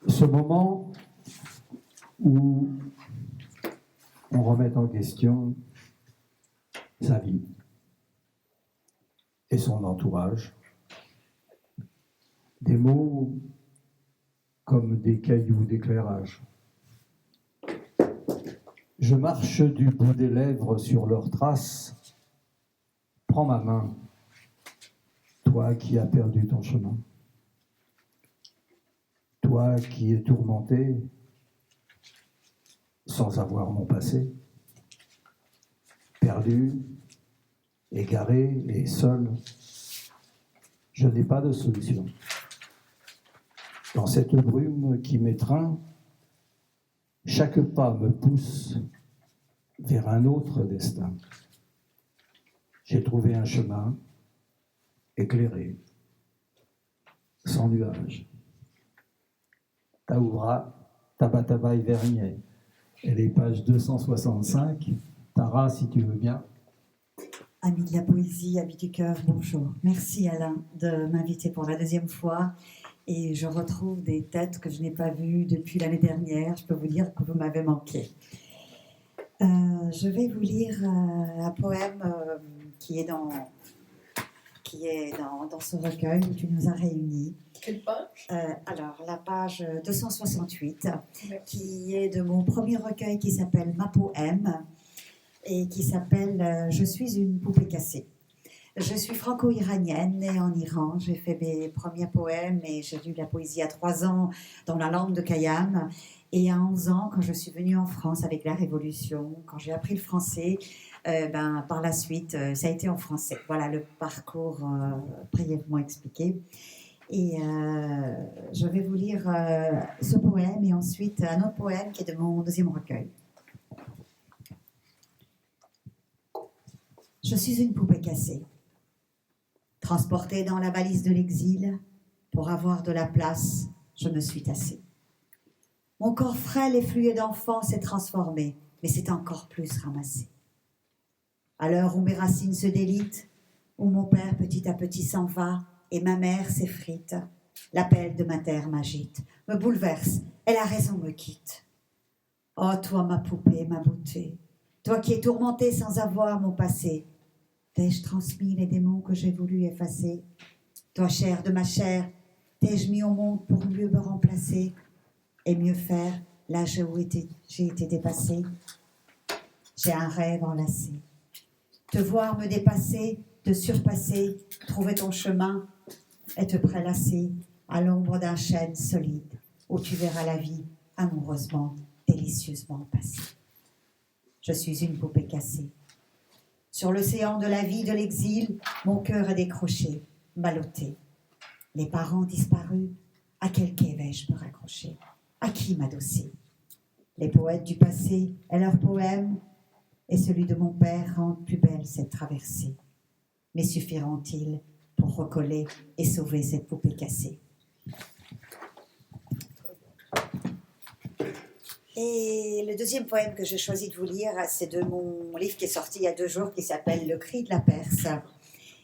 Ce moment où on remet en question sa vie et son entourage. Des mots comme des cailloux d'éclairage. Je marche du bout des lèvres sur leurs traces. Prends ma main, toi qui as perdu ton chemin. Toi qui es tourmenté sans avoir mon passé. Perdu, égaré et seul, je n'ai pas de solution. Dans cette brume qui m'étreint, chaque pas me pousse vers un autre destin. J'ai trouvé un chemin éclairé, sans nuages. Taoura, Tabatabaï Vernier, et les pages 265. Tara, si tu veux bien. Amis de la poésie, amis du cœur, bonjour. Merci Alain de m'inviter pour la deuxième fois. Et je retrouve des têtes que je n'ai pas vues depuis l'année dernière. Je peux vous dire que vous m'avez manqué. Je vais vous lire un poème qui est dans ce recueil où tu nous as réunis. Quelle page ? Alors, la page 268, qui est de mon premier recueil qui s'appelle Ma poème et qui s'appelle Je suis une poupée cassée. Je suis franco-iranienne, née en Iran. J'ai fait mes premiers poèmes et j'ai lu la poésie à 3 ans dans la langue de Khayyam. Et à 11 ans, quand je suis venue en France avec la Révolution, quand j'ai appris le français, par la suite, ça a été en français. Voilà le parcours brièvement expliqué. Et je vais vous lire ce poème et ensuite un autre poème qui est de mon deuxième recueil. Je suis une poupée cassée, transportée dans la valise de l'exil. Pour avoir de la place, je me suis tassée. Mon corps frêle et fluide d'enfant s'est transformé, mais c'est encore plus ramassé. À l'heure où mes racines se délitent, où mon père petit à petit s'en va et ma mère s'effrite, l'appel de ma terre m'agite, me bouleverse et la raison me quitte. Oh, toi ma poupée, ma beauté, toi qui es tourmentée sans avoir mon passé, t'ai-je transmis les démons que j'ai voulu effacer? Toi, chair de ma chair, t'ai-je mis au monde pour mieux me remplacer et mieux faire l'âge où j'ai été dépassée? J'ai un rêve enlacé. Te voir me dépasser, te surpasser, trouver ton chemin et te prélasser à l'ombre d'un chêne solide où tu verras la vie amoureusement, délicieusement passer. Je suis une poupée cassée. Sur l'océan de la vie, de l'exil, mon cœur est décroché, ballotté. Les parents disparus, à quel quai vais-je me raccrocher? À qui m'adosser? Les poètes du passé et leurs poèmes et celui de mon père rendent plus belle cette traversée. Mais suffiront-ils pour recoller et sauver cette poupée cassée? Et le deuxième poème que j'ai choisi de vous lire, c'est de mon livre qui est sorti il y a 2 jours, qui s'appelle Le cri de la Perse,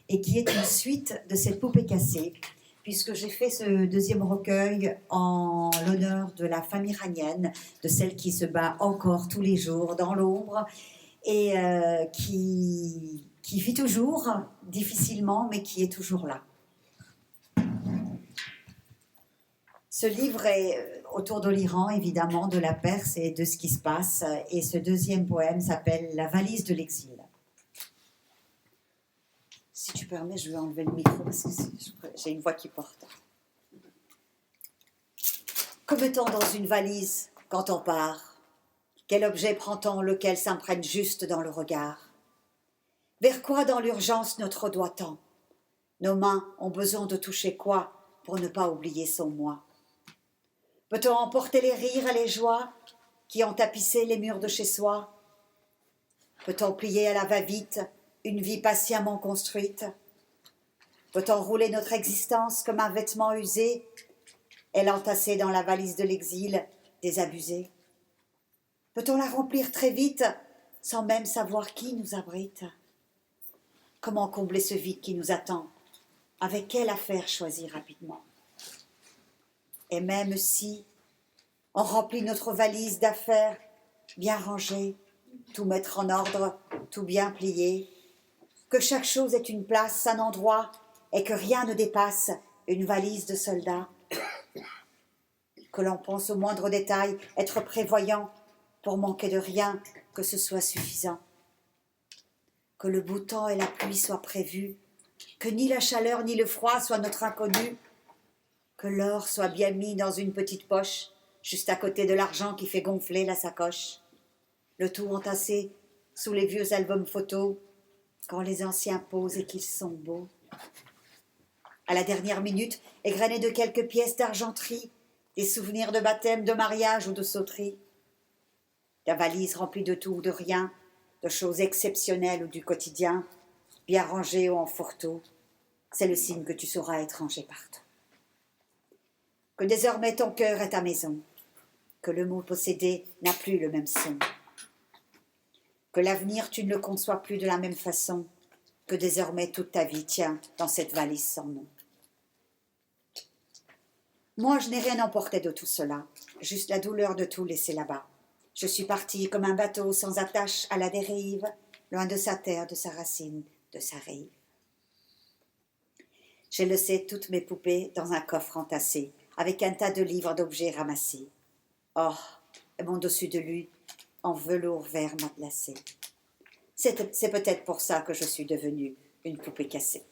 et qui est une suite de cette poupée cassée, puisque j'ai fait ce deuxième recueil en l'honneur de la femme iranienne, de celle qui se bat encore tous les jours dans l'ombre, et qui vit toujours difficilement, mais qui est toujours là. Ce livre est autour de l'Iran, évidemment, de la Perse et de ce qui se passe. Et ce deuxième poème s'appelle La valise de l'exil. Si tu permets, je vais enlever le micro parce que j'ai une voix qui porte. Que met-on dans une valise quand on part? Quel objet prend-on, lequel s'imprègne juste dans le regard? Vers quoi dans l'urgence notre doigt tend? Nos mains ont besoin de toucher quoi pour ne pas oublier son moi? Peut-on emporter les rires et les joies qui ont tapissé les murs de chez soi? Peut-on plier à la va-vite une vie patiemment construite? Peut-on rouler notre existence comme un vêtement usé et l'entasser dans la valise de l'exil désabusé? Peut-on la remplir très vite sans même savoir qui nous abrite? Comment combler ce vide qui nous attend? Avec quelle affaire choisir rapidement? Et même si, On remplit notre valise d'affaires, bien rangée, tout mettre en ordre, tout bien plié, que chaque chose ait une place, un endroit, et que rien ne dépasse une valise de soldat. Que l'on pense au moindre détail, être prévoyant, pour manquer de rien, que ce soit suffisant. Que le beau temps et la pluie soient prévus, que ni la chaleur ni le froid soient notre inconnu, que l'or soit bien mis dans une petite poche, juste à côté de l'argent qui fait gonfler la sacoche. Le tout entassé sous les vieux albums photos, quand les anciens posent et qu'ils sont beaux. À la dernière minute, égrenés de quelques pièces d'argenterie, des souvenirs de baptême, de mariage ou de sauterie. La valise remplie de tout ou de rien, de choses exceptionnelles ou du quotidien, bien rangée ou en fourreau, c'est le signe que tu sauras être rangé partout. Que désormais ton cœur est ta maison, que le mot possédé n'a plus le même son, que l'avenir tu ne le conçois plus de la même façon, que désormais toute ta vie tient dans cette valise sans nom. Moi, je n'ai rien emporté de tout cela, juste la douleur de tout laisser là-bas. Je suis partie comme un bateau sans attache à la dérive, loin de sa terre, de sa racine, de sa rive. J'ai laissé toutes mes poupées dans un coffre entassé, avec un tas de livres d'objets ramassés. Oh, et mon dessus de lui, en velours vert matelassé. C'est peut-être pour ça que je suis devenue une poupée cassée.